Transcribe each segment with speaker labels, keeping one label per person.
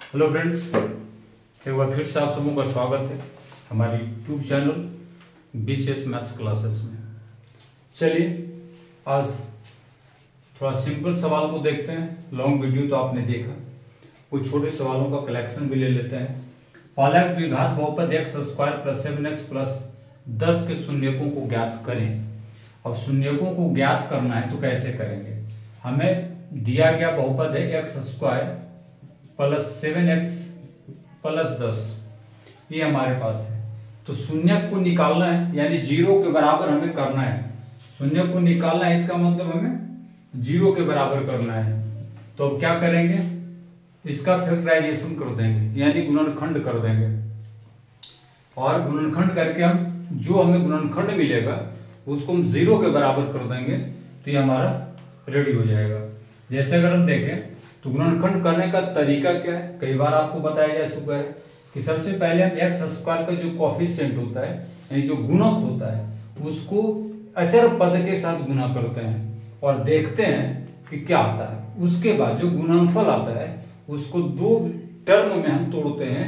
Speaker 1: Hello friends, एक बार फिर से आप सबों का स्वागत है हमारे YouTube channel BCS maths classes में। चलिए आज थोड़ा सिंपल सवाल को देखते हैं। लॉन्ग वीडियो तो आपने देखा, कुछ छोटे सवालों का कलेक्शन भी ले लेते हैं। पहला द्विघात बहुपद x² + 7x + 10 के शून्यकों को ज्ञात करें। अब शून्यकों को ज्ञात करना है तो कैसे करेंगे? हमें दिया गया बहुपद है x² + 7x + 10, ये हमारे पास है। तो शून्यक को निकालना है, यानी 0 के बराबर हमें करना है। शून्यक को निकालना है, इसका मतलब हमें 0 के बराबर करना है। तो अब क्या करेंगे, इसका फैक्टराइजेशन कर देंगे, यानी गुणनखंड कर देंगे। और गुणनखंड करके हम जो हमें गुणनखंड मिलेगा उसको हम 0 के बराबर कर देंगे, तो ये हमारा रेडी हो जाएगा। जैसे अगर हम देखें तो गुणनखंड करने का तरीका क्या है, कई बार आपको बताया जा चुका है कि सबसे पहले हम x² का जो कोएफिशिएंट होता है, यानी जो गुणक होता है, उसको अचर पद के साथ गुना करते हैं और देखते हैं कि क्या आता है। उसके बाद जो गुणनफल आता है उसको 2 टर्म में हम तोड़ते हैं,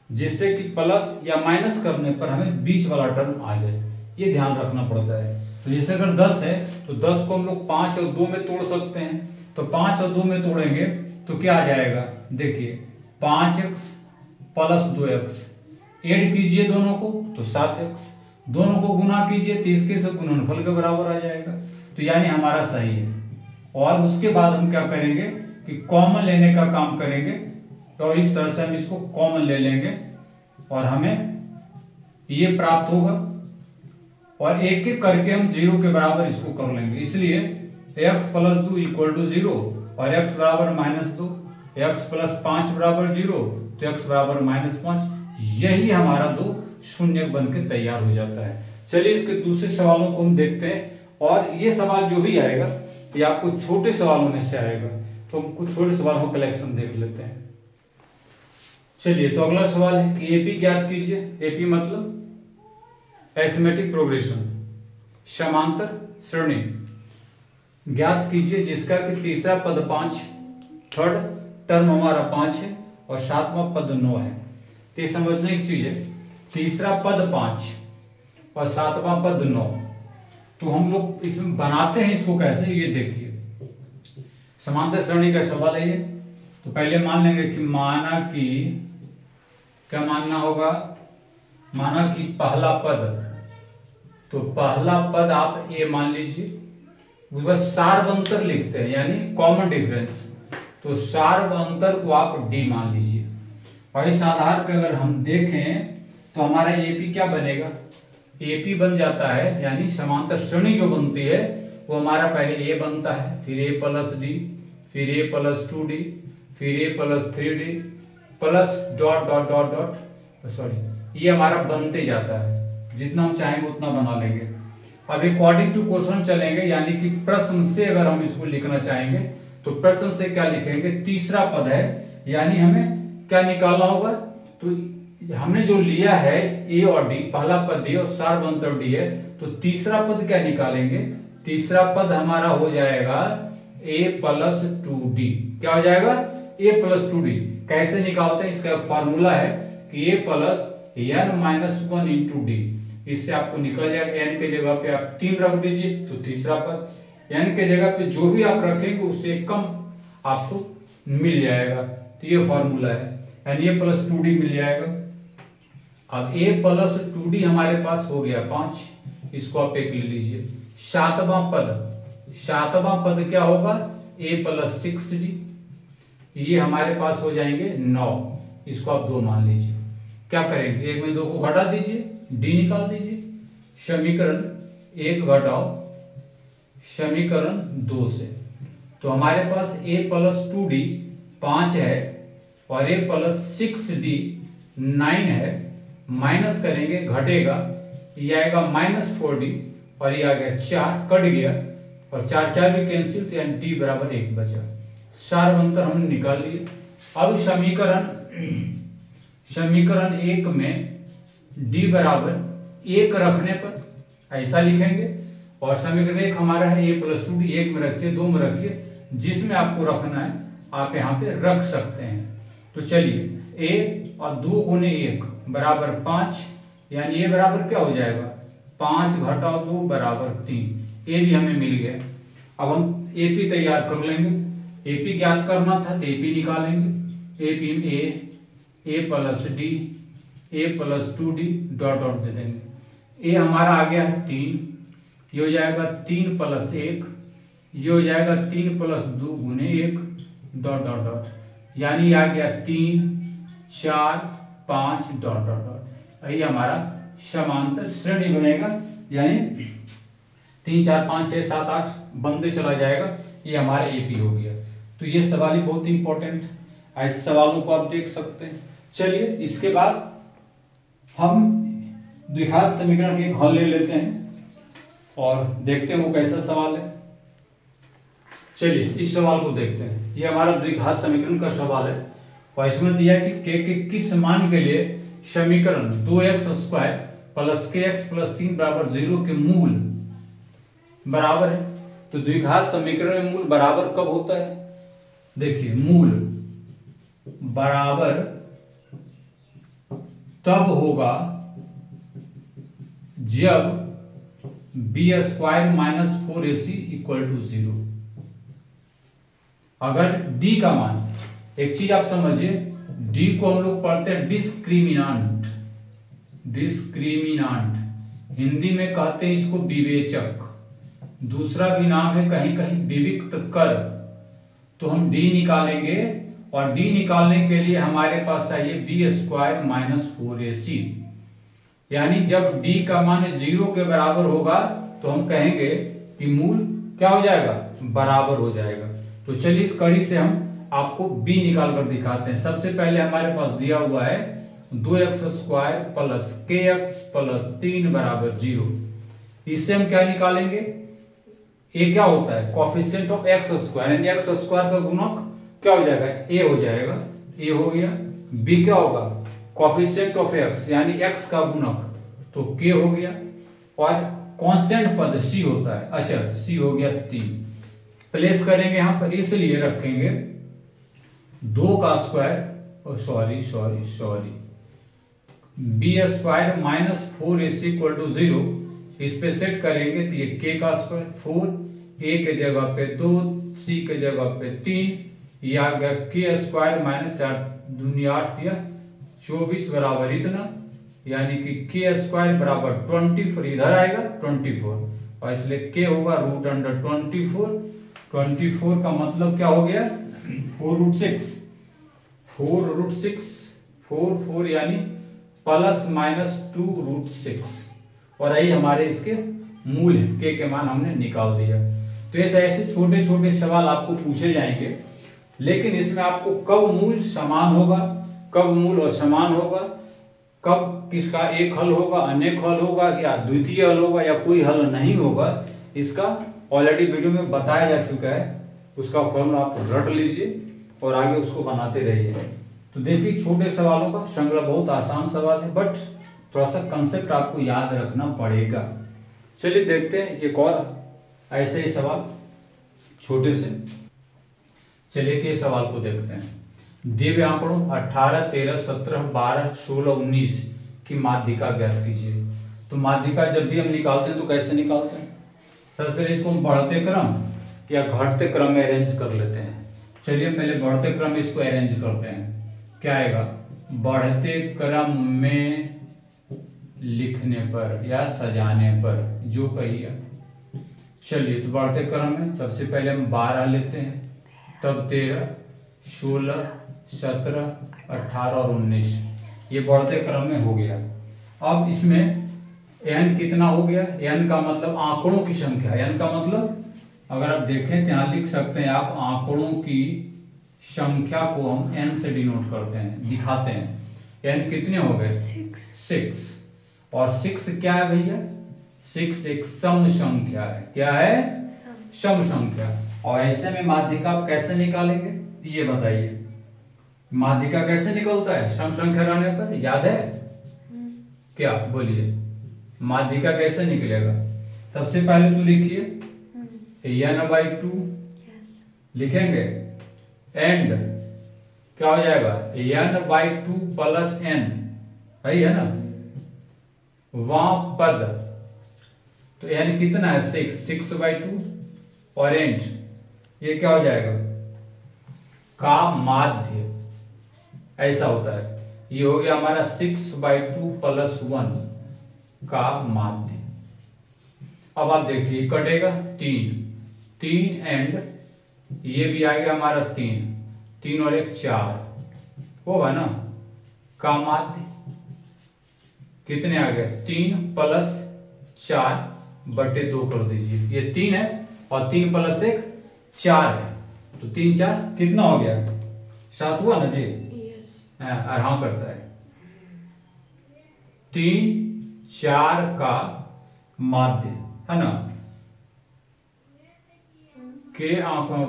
Speaker 1: जिससे कि प्लस या माइनस करने पर हमें बीच वाला टर्म आ जाए। ये ध्यान रखना पड़ता है। तो जैसे अगर 10 है तो 10 को हम लोग 5 और 2 में तोड़ सकते हैं। तो 5 और 2 में तोड़ेंगे तो क्या आ जाएगा, देखिए 5x + 2x, ऐड कीजिए दोनों को तो 7x, दोनों को गुना कीजिए तो इसके से गुणनफल के बराबर आ जाएगा। तो यानी हमारा सही है। और उसके बाद हम क्या करेंगे कि कॉमन लेने का काम करेंगे, तो इस तरह से हम इसको कॉमन ले लेंगे और हमें ये प्राप्त होगा। और एक एक करके हम 0 के बराबर इसको कर लेंगे, इसलिए x + 2 = 0 और x = -2, x + 5 = 0 तो x = -5। यही हमारा 2 शून्यक बन के तैयार हो जाता है। चलिए इसके दूसरे सवालों को हम देखते हैं। और ये सवाल जो भी आएगा ये आपको छोटे सवालों में से आएगा, तो हम कुछ छोटे सवालों का कलेक्शन देख लेते हैं। चलिए तो अगला सवाल है एपी ज्ञात कीजिए। एपी मतलब अरिथमेटिक प्रोग्रेशन, समांतर श्रेणी ज्ञात कीजिए, जिसका कि तीसरा पद 5, थर्ड टर्म हमारा 5 है और 7वां पद 9 है। तो ये समझने की चीज है, तीसरा पद 5 और 7वां पद 9। तो हम लोग इसमें बनाते हैं इसको कैसे, ये देखिए। समांतर श्रेणी का सवाल है ये। तो पहले मान लेंगे कि माना कि क्या मानना होगा, माना कि पहला पद, तो पहला पद आप ए मान लीजिए, उसके बाद सार्वंतर लिखते हैं यानी कॉमन डिफरेंस, तो सार्वंतर को आप डी मान लीजिए। और इस आधार पे अगर हम देखें तो हमारा एपी क्या बनेगा, एपी बन जाता है, यानी समांतर श्रेणी जो बनती है वो हमारा पहले ए बनता है, फिर a + d, फिर a + 2d, फिर a + 3d plus dot dot dot dot, sorry, ये हमारा बनते जाता है। जितना हम चाहेंगे उतना बना लेंगे। अब अकॉर्डिंग टू क्वेश्चन चलेंगे, यानी कि प्रश्न से अगर हम इसको लिखना चाहेंगे तो प्रश्न से क्या लिखेंगे, तीसरा पद है, यानी हमें क्या निकालना होगा। तो हमने जो लिया है ए और डी, पहला पद डी और सार्वंतर डी है, तो तीसरा पद क्या निकालेंगे, तीसरा पद हमारा हो जाएगा a + 2d। क्या हो जाएगा, a + 2d। कैसे निकालते हैं, इसका फॉर्मूला है कि a + n - 1 × d। इससे आपको निकल जाएगा, n के जगह पे आप 3 रख दीजिए तो तीसरा पद, n के जगह पे जो भी आप रखेंगे उससे कम आपको मिल जाएगा। तो ये फॉर्मूला है, यानी a + 2d मिल जाएगा। अब a + 2d हमारे पास हो गया 5, इसको आप एक ले लीजिए। सातवां पद क्या होगा, a + 6d, ये हमारे पास हो जाएंगे 9, इसको आप 2 मान लीजिए। क्या करेंगे, 1 में 2 को घटा दीजिए, डी निकाल दीजिए। समीकरण 1 घटाओ समीकरण 2 से, तो हमारे पास a + 2d 5 है और a + 6d 9 है। माइनस करेंगे, घटेगा, ये आएगा -4d और ये आ गया 4, कट गया और 4 4 भी कैंसिल, तो यानी d = 1 बचा। सार्वंतर हमने निकाल लिए। अब समीकरण 1 में d = 1 रखने पर ऐसा लिखेंगे, और समीकरण 1 हमारा है a + 2d, 1 में रखिए, 2 में रखिए, जिसमें आपको रखना है आप यहाँ पे रख सकते हैं। तो चलिए a और 2 गुने 1 बराबर 5, यानी a बराबर क्या हो जाएगा 5 घटाओ 2 बराबर 3। a भी हमें मिल गया। अब हम AP तैयार कर लेंगे। AP ज्ञात करना था तो AP निकालेंगे। AP में a plus d a plus 2d dot dot दे देंगे। a हमारा आ गया है 3, ये हो जाएगा 3 प्लस 1, ये हो जाएगा 3 प्लस 2 गुने 1 डॉट डॉट डॉट, यानी आ गया 3 4 5 डॉट डॉट डॉट। ये हमारा समांतर श्रेणी बनेगा, यानी 3 4 5 6 7 8 बनते चला जाएगा। ये हमारा एपी हो गया। तो ये सवाल ही बहुत इंपॉर्टेंट, ऐसे सवालों को आप देख सकते हैं। चलिए इसके बाद हम द्विघात समीकरण के एक हल ले लेते हैं और देखते हैं वो कैसा सवाल है। चलिए इस सवाल को देखते हैं। ये हमारा द्विघात समीकरण का सवाल है और इसमें दिया कि के किस मान के लिए समीकरण 2x² प्लस kx प्लस 3 बराबर 0 के मूल बराबर है। तो द्विघात समीकरण में मूल बराबर कब होता है? देखिए मूल बराबर तब होगा जब b² minus 4ac equal to 0। अगर d का मान, एक चीज आप समझिए, d को हम लोग पढ़ते हैं डिस्क्रिमिनांट। डिस्क्रिमिनांट हिंदी में कहते हैं इसको विवेचक, दूसरा भी नाम है कहीं कहीं विविक्त कर। तो हम d निकालेंगे और d निकालने के लिए हमारे पास चाहिए b² माइनस 4ac, यानी जब d का मान 0 के बराबर होगा तो हम कहेंगे कि मूल क्या हो जाएगा, बराबर हो जाएगा। तो चलिए इस कड़ी से हम आपको b निकाल कर दिखाते हैं। सबसे पहले हमारे पास दिया हुआ है 2x² प्लस kx प्लस 3 बराबर 0। इससे हम क्या निकालेंगे, ये क्या होता है कोफिशिएंट ऑफ x², यानी x² का गुणक क्या हो जाएगा, a हो जाएगा, a हो गया। b क्या होगा, कोफिशिएंट ऑफ x यानी x का गुणक, तो k हो गया। और कांस्टेंट पद c होता है, अचर c हो गया 3। प्लेस करेंगे यहां पर, इसलिए रखेंगे 2 का square, sorry b² minus 4ac equal to 0। इस पे सेट करेंगे तो ये k का स्क्वायर 4, a के जगह पे 2, c के जगह पे 3, ये आ गया k² माइनस 4 दूनी 8 या 24 बराबर इतना, यानी कि k² बराबर 24, इधर आएगा 24 और इसलिए k होगा √24। 24 का मतलब क्या हो गया 4√6, 4 यानी प्लस माइनस 2√6। और यही हमारे इसके मूल है, के मान हमने निकाल दिया। तो ऐसे छोटे छोटे सवाल आपको पूछे जाएंगे, लेकिन इसमें आपको कब मूल समान होगा, कब मूल असमान होगा, कब किसका एक हल होगा, अनेक हल होगा, या द्वितीय हल होगा, या कोई हल नहीं होगा, इसका ऑलरेडी वीडियो में बताया जा चुका है। उसका फॉर्मूला आप रट लीजिए और आगे उसको बनाते रहिए। तो देखिए छोटे सवालों का संग्रह बहुत आसान सवाल है, बट थोड़ा सा कंसेप्ट आपको याद रखना पड़ेगा। चलिए देखते हैं एक और ऐसे ही सवाल छोटे से। चलिए के सवाल को देखते हैं। दिव्य आंकड़ों 18, 13, 17, 12, 16, 19 की माध्यिका ज्ञात कीजिए। तो माध्यिका जब भी हम निकालते हैं तो कैसे निकालते हैं, सबसे पहले इसको हम बढ़ते क्रम या घटते क्रम में अरेंज कर लेते हैं। चलिए पहले बढ़ते क्रम में इसको अरेंज करते हैं। क्या आएगा, बढ़ते क्रम में लिखने पर या सजाने पर जो कहिए। चलिए तो बढ़ते क्रम में सबसे पहले हम 12 लेते हैं, तब 13, 16, 17, 18 और 19, ये बढ़ते क्रम में हो गया। अब इसमें n कितना हो गया, n का मतलब आंकड़ों की संख्या, n का मतलब अगर आप देखें तो यहां लिख सकते हैं आप, आंकड़ों की संख्या को हम n से डिनोट करते हैं, दिखाते हैं। n कितने हो गए, 6। और 6 क्या है भैया, 6 एक सम संख्या है। क्या है, सम संख्या। और ऐसे में माध्यिका आप कैसे निकालेंगे ये बताइए, माध्यिका कैसे निकलता है सम संख्या रहने पर, याद है क्या, बोलिए माध्यिका कैसे निकलेगा। सबसे पहले तो लिखिए n/2 लिखेंगे, एंड क्या हो जाएगा n/2 प्लस n, है ना, वहां पद, तो n कितना है 6/2 और एंड ये क्या हो जाएगा का माध्य, ऐसा होता है। ये हो गया हमारा 6/2 प्लस 1 का माध्य। अब आप देखिए कटेगा 3 एंड ये भी आ गया हमारा 3 और 1 4 होगा ना, का माध्य कितने आ गए 3 प्लस 4/2 कर दीजिए, ये 3 है और 3 प्लस 1 4 है, तो 3 4 कितना हो गया 7 हुआ ना जी। आराम करता है 3 4 का माध्य, है ना, के आंखों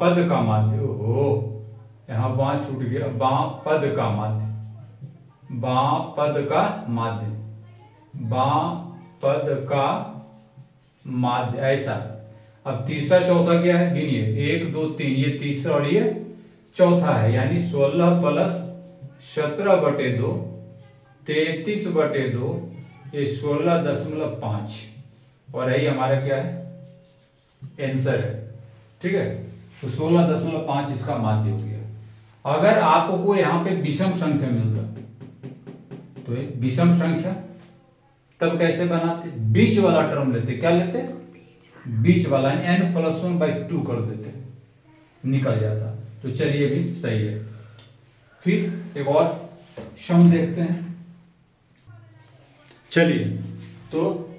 Speaker 1: पद का माध्य, हो यहां बां छूट गया, पद का माध्य, पद का माध्य, पद का माध्य, ऐसा। अब तीसरा चौथा क्या है गिनिए 1 2 3, ये तीसरा और ये चौथा है, यानी 16 प्लस 17/2 33/2, ये 16.5 और यही हमारा क्या है आंसर है। ठीक है, तो 16.5 इसका माध्य हो गया। अगर आपको यहाँ पे विषम संख्या मिलता तो एक विषम संख्या तब कैसे बनाते, बीच वाला टर्म लेते, क्या लेते बीच वाला n+1/2 कर देते, निकल जाता। तो चलिए भी सही है। फिर एक और सम देखते हैं। चलिए तो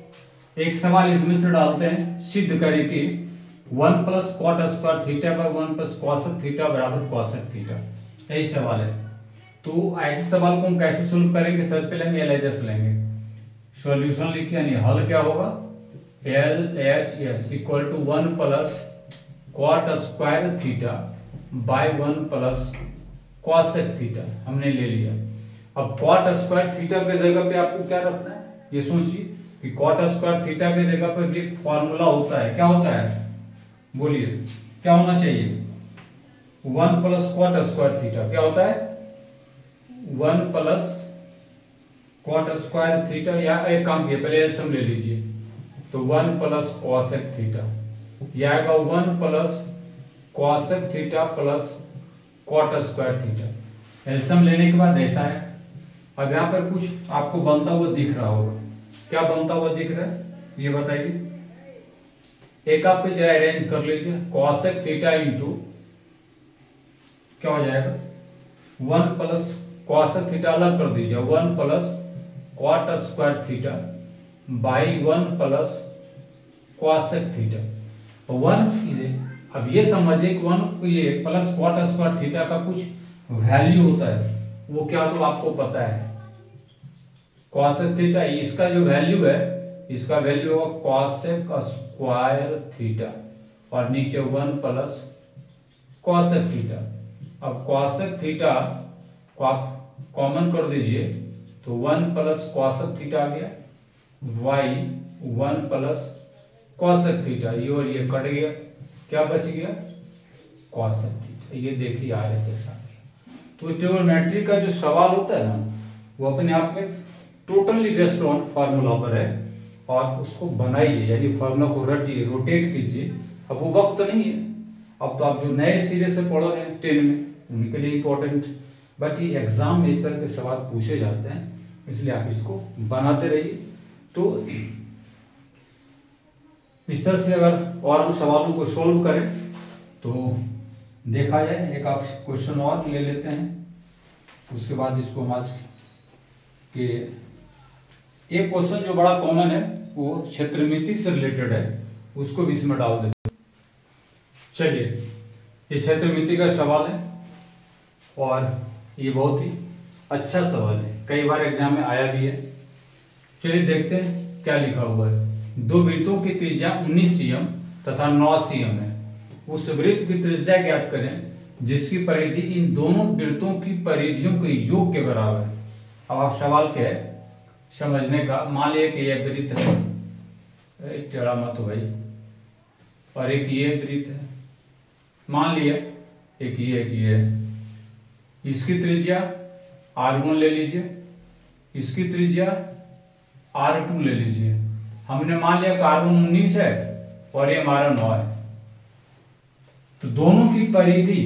Speaker 1: एक सवाल इसमें से डालते हैं, सिद्ध करें कि 1 + cot² θ/1 + cosec θ बराबर cosec θ, यही सवाल है। तो ऐसे सवाल को हम कैसे सोल्व करेंगे, सबसे पहले हम LHS लेंगे, सॉल्यूशन लिखिए, यानी हल क्या होगा LHS = 1 + cot² θ/1 + cosec θ हमने ले लिया। अब cot² θ के जगह पे आपको क्या रखना है, ये सोचिए कि cot² θ के जगह पे एक फॉर्मूला होता है, क्या होता है बोलिए, क्या होना चाहिए 1 + cot² θ, क्या होता है 1 + cot² θ, या एक काम किया पहले एलसीएम ले लीजिए, तो 1 + cosec θ, यह आएगा 1 + cosec θ + cot² θ। एलसीएम लेने के बाद ऐसा है। अब यहाँ पर कुछ आपको बनता हुआ दिख रहा होगा, क्या बनता हुआ दिख रहा है ये बताइए। एक आपको जरा अरेंज कर लीजिए, cosec θ इंटू क्या हो जाएगा 1 + cosec θ अलग कर दीजिए, 1 + cot² θ/1 + cosec θ। 1 अब ये समझिए कि 1 ये प्लस cot² θ का कुछ वैल्यू होता है, वो क्या तो आपको पता है cosec θ, इसका जो वैल्यू है इसका वैल्यू होगा cosec² θ और नीचे 1 + cosec θ। अब cosec θ को आप कॉमन कर दीजिए, तो 1 + cosec θ आ गया, y 1 + cosec θ, ये और ये कट गया, क्या बच गया cosec θ। ये देखिए आ रहे थे साथ। तो ट्रिग्नोमेट्री का जो सवाल होता है ना, वो अपने आप में टोटली बेस्ड ऑन फार्मूला पर है, और उसको बनाइए, यानी फार्मूला को रटिए, रोटेट कीजिए। अब वो वक्त नहीं है, अब तो आप जो नए सिरे से पढ़ रहे हैं 10 में उनके लिए इंपॉर्टेंट, बट ये एग्जाम में इस तरह के सवाल पूछे जाते हैं, इसलिए आप इसको बनाते रहिए। तो इस तरह से अगर और हम सवालों को सोल्व करें तो देखा जाए, एक आप क्वेश्चन और ले लेते हैं, उसके बाद इसको हम आज के एक क्वेश्चन जो बड़ा कॉमन है वो क्षेत्रमिति से रिलेटेड है, उसको भी इसमें डाल देते हैं। चलिए ये क्षेत्रमिति का सवाल है और ये बहुत ही अच्छा सवाल है, कई बार एग्जाम में आया भी है। चलिए देखते हैं क्या लिखा हुआ है। दो वृत्तों की त्रिज्या 19 cm तथा 9 cm है, उस वृत्त की त्रिज्या ज्ञात करें जिसकी परिधि इन दोनों वृत्तों की परिधियों के योग के बराबर है। अब आप सवाल क्या है समझने का, मान लिया कि यह वृत्त है, टेढ़ा मत हो भाई, और एक ये वृत्त है, मान लिया एक ये है, इसकी त्रिज्या r1 ले लीजिए, इसकी त्रिज्या r2 ले लीजिए। हमने मान लिया कि r1 19 है और ये हमारा 9 है, तो दोनों की परिधि,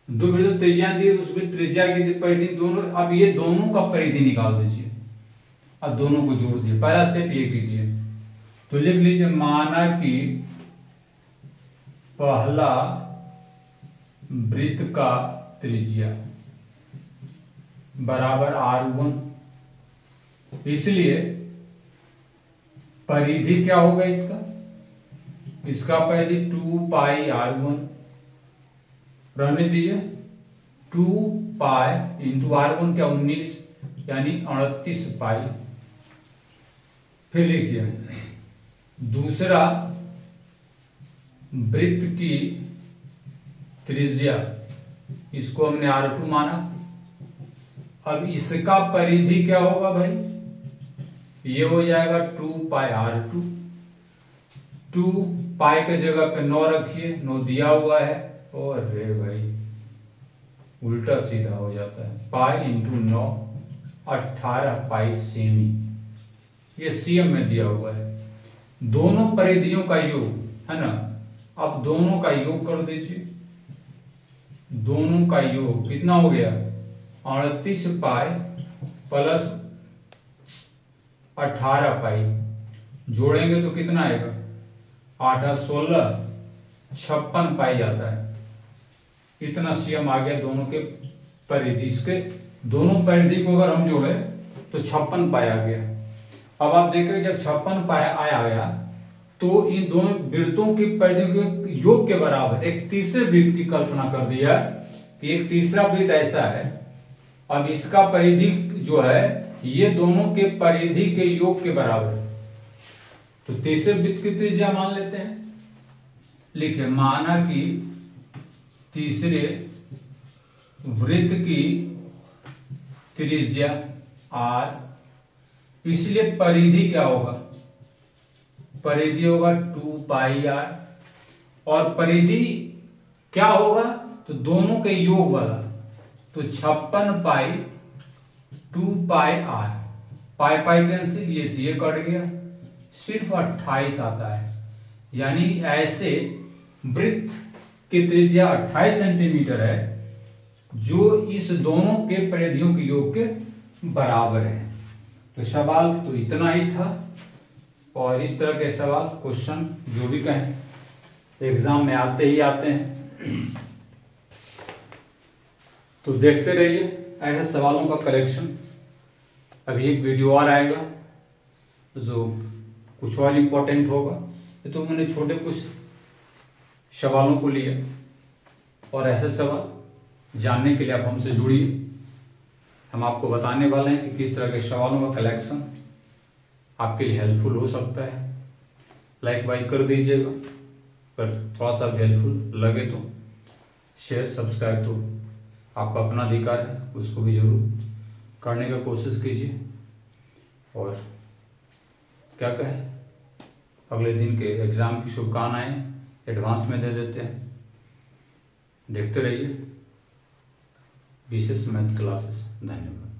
Speaker 1: दो त्रिज्या दी, उसमें त्रिज्या की परिधि दोनों, अब ये दोनों का परिधि निकाल दीजिए, अब दोनों को जोड़ दीजिए। पहला स्टेप ये कीजिए, तो लिख लीजिए माना कि पहला वृत्त का त्रिज्या बराबर r1, इसलिए परिधि क्या होगा इसका परिधि 2 पाई r1 रहने दीजिए, 2 पाई इंटू r1 क्या 19 यानी 38 पाई। फिर लिखिए दूसरा वृत्त की त्रिज्या, इसको हमने r2 माना। अब इसका परिधि क्या होगा भाई, ये हो जाएगा 2 पाई r2, 2 पाई के जगह पे 9 रखिए, 9 दिया हुआ है, और रे भाई उल्टा सीधा हो जाता है, पाई इंटू 9 18 पाई सेमी, ये सीएम में दिया हुआ है। दोनों परिधियों का योग है ना, अब दोनों का योग कर दीजिए, दोनों का योग कितना हो गया 38 पाई प्लस 18 पाई, जोड़ेंगे तो कितना आएगा 8 16 56 पाई आता है। इतना सीएम आ गया दोनों के परिधि, इसके दोनों परिधि को अगर हम जोड़े तो 56 पाई आ गया। अब आप देख रहे जब 56 पाई आया गया तो इन दोनों वृत्तों की परिधि के योग के बराबर एक तीसरे वृत्त की कल्पना कर दिया कि एक तीसरा वृत्त ऐसा है, अब इसका परिधि जो है ये दोनों के परिधि के योग के बराबर है, तो तीसरे वृत्त की त्रिज्या मान लेते हैं। लिखे माना कि तीसरे वृत्त की त्रिज्या r, इसलिए परिधि क्या होगा, परिधि होगा 2 पाई r, और परिधि क्या होगा तो दोनों के योग वाला, तो 56 पाई 2 पाई r, पाई पाई कैंसिल, ये कट गया, सिर्फ 28 आता है। यानी ऐसे वृत्त की त्रिज्या 28 सेंटीमीटर है जो इस दोनों के परिधियों के योग के बराबर है। तो सवाल तो इतना ही था, और इस तरह के सवाल क्वेश्चन जो भी कहें एग्जाम में आते ही आते हैं, तो देखते रहिए ऐसे सवालों का कलेक्शन। अभी एक वीडियो और आएगा जो कुछ और इम्पोर्टेंट होगा, तो मैंने छोटे कुछ सवालों को लिया, और ऐसे सवाल जानने के लिए आप हमसे जुड़िए। हम आपको बताने वाले हैं कि किस तरह के सवालों का कलेक्शन आपके लिए हेल्पफुल हो सकता है। लाइक वाइक कर दीजिएगा, पर थोड़ा सा हेल्पफुल लगे तो शेयर सब्सक्राइब तो आपका अपना अधिकार है, उसको भी जरूर करने का कोशिश कीजिए। और क्या कहें, अगले दिन के एग्जाम की शुभकामनाएं एडवांस में दे देते हैं। देखते रहिए विशेष मैथ क्लासेस। धन्यवाद।